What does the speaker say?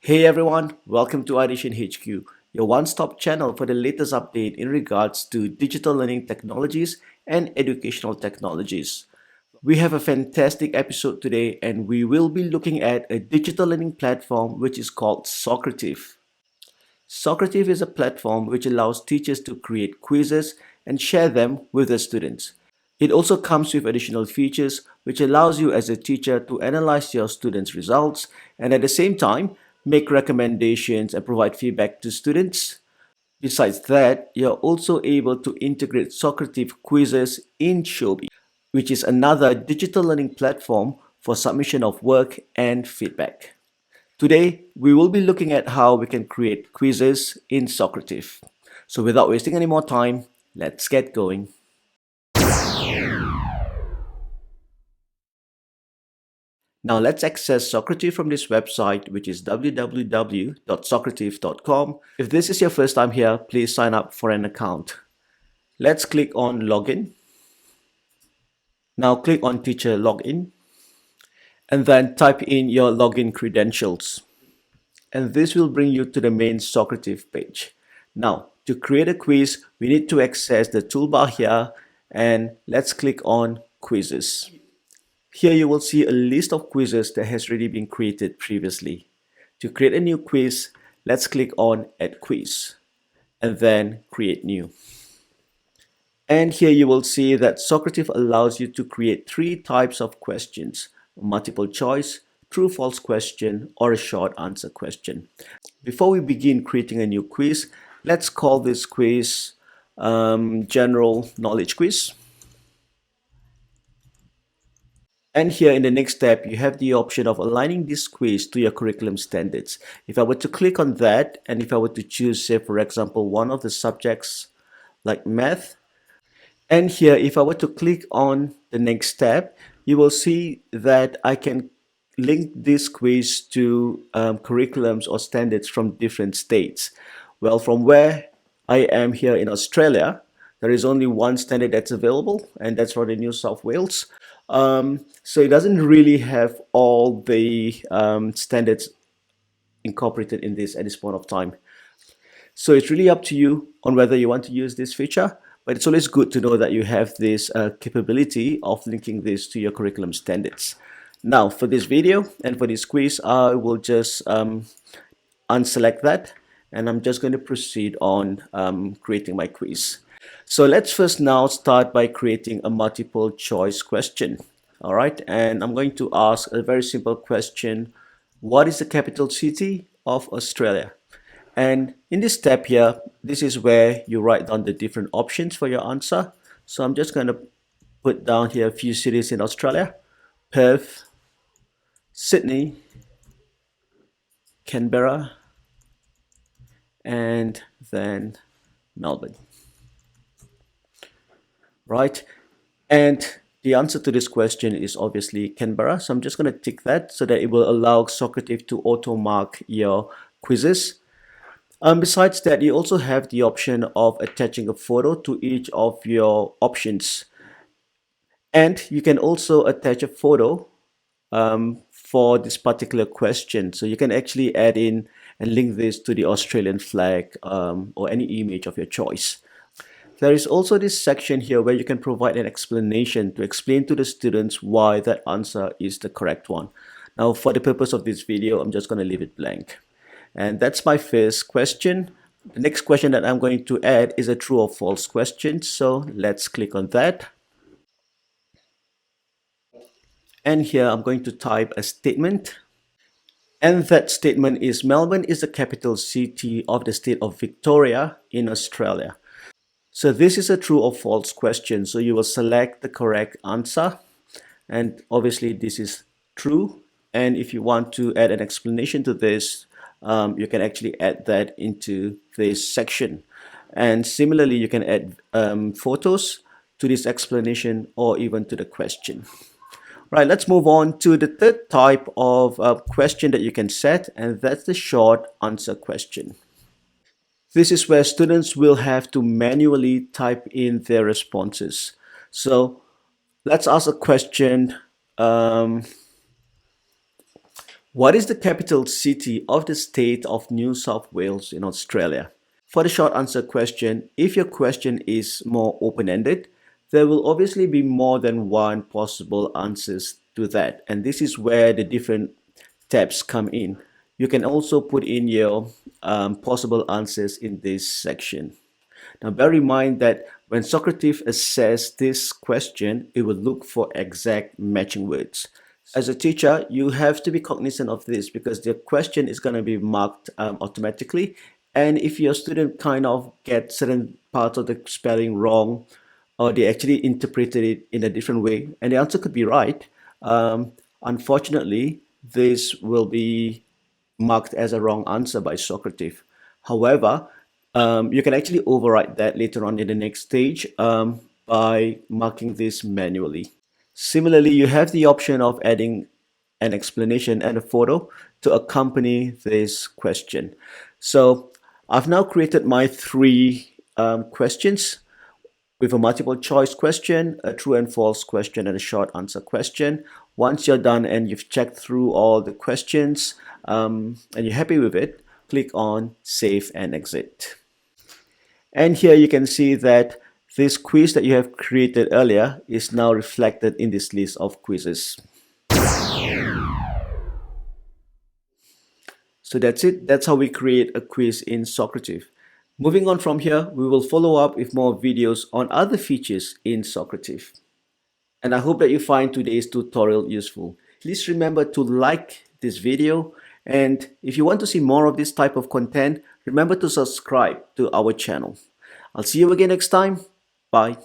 Hey everyone, welcome to Audition HQ, your one-stop channel for the latest update in regards to digital learning technologies and educational technologies. We have a fantastic episode today and we will be looking at a digital learning platform which is called Socrative. Socrative is a platform which allows teachers to create quizzes and share them with their students. It also comes with additional features which allows you as a teacher to analyze your students' results and at the same time make recommendations and provide feedback to students. Besides that, you're also able to integrate Socrative quizzes in Shobi, which is another digital learning platform for submission of work and feedback. Today, we will be looking at how we can create quizzes in Socrative. So without wasting any more time, let's get going. Now let's access Socrative from this website, which is www.socrative.com. If this is your first time here, please sign up for an account. Let's click on Login. Now click on Teacher Login and then type in your login credentials. And this will bring you to the main Socrative page. Now, to create a quiz, we need to access the toolbar here and let's click on Quizzes. Here you will see a list of quizzes that has already been created previously. To create a new quiz, let's click on Add Quiz and then Create New. And here you will see that Socrative allows you to create three types of questions: multiple choice, true-false question, or a short answer question. Before we begin creating a new quiz, let's call this quiz General Knowledge Quiz. And here in the next step, you have the option of aligning this quiz to your curriculum standards. If I were to click on that, and if I were to choose, say, for example, one of the subjects like math, and here, if I were to click on the next step, you will see that I can link this quiz to curriculums or standards from different states. Well, from where I am here in Australia, there is only one standard that's available, and that's for the New South Wales. So it doesn't really have all the standards incorporated in this at this point of time. So it's really up to you on whether you want to use this feature, but it's always good to know that you have this capability of linking this to your curriculum standards. Now for this video and for this quiz, I will just unselect that and I'm just going to proceed on creating my quiz. So let's first now start by creating a multiple choice question. All right, and I'm going to ask a very simple question. What is the capital city of Australia? And in this step here, this is where you write down the different options for your answer. So I'm just going to put down here a few cities in Australia: Perth, Sydney, Canberra, and then Melbourne. Right, and the answer to this question is obviously Canberra. So I'm just going to tick that so that it will allow Socrative to auto mark your quizzes. Besides that, you also have the option of attaching a photo to each of your options. And you can also attach a photo for this particular question. So you can actually add in and link this to the Australian flag or any image of your choice. There is also this section here where you can provide an explanation to explain to the students why that answer is the correct one. Now, for the purpose of this video, I'm just going to leave it blank. And that's my first question. The next question that I'm going to add is a true or false question. So let's click on that. And here I'm going to type a statement. And that statement is: Melbourne is the capital city of the state of Victoria in Australia. So this is a true or false question. So you will select the correct answer. And obviously this is true. And if you want to add an explanation to this, you can actually add that into this section. And similarly, you can add photos to this explanation or even to the question. Right, let's move on to the third type of question that you can set, and that's the short answer question. This is where students will have to manually type in their responses. So let's ask a question. What is the capital city of the state of New South Wales in Australia? For the short answer question, if your question is more open-ended, there will obviously be more than one possible answers to that. And this is where the different tabs come in. You can also put in your possible answers in this section. Now, bear in mind that when Socrative assesses this question, it will look for exact matching words. As a teacher, you have to be cognizant of this because the question is going to be marked automatically. And if your student kind of gets certain parts of the spelling wrong, or they actually interpreted it in a different way, and the answer could be right, unfortunately, this will be marked as a wrong answer by Socrative. However, you can actually override that later on in the next stage by marking this manually. Similarly, you have the option of adding an explanation and a photo to accompany this question. So I've now created my three questions with a multiple choice question, a true and false question, and a short answer question. Once you're done and you've checked through all the questions and you're happy with it, click on Save and Exit. And here you can see that this quiz that you have created earlier is now reflected in this list of quizzes. So that's it. That's how we create a quiz in Socrative. Moving on from here, we will follow up with more videos on other features in Socrative. And I hope that you find today's tutorial useful. Please remember to like this video, and if you want to see more of this type of content, remember to subscribe to our channel. I'll see you again next time. Bye.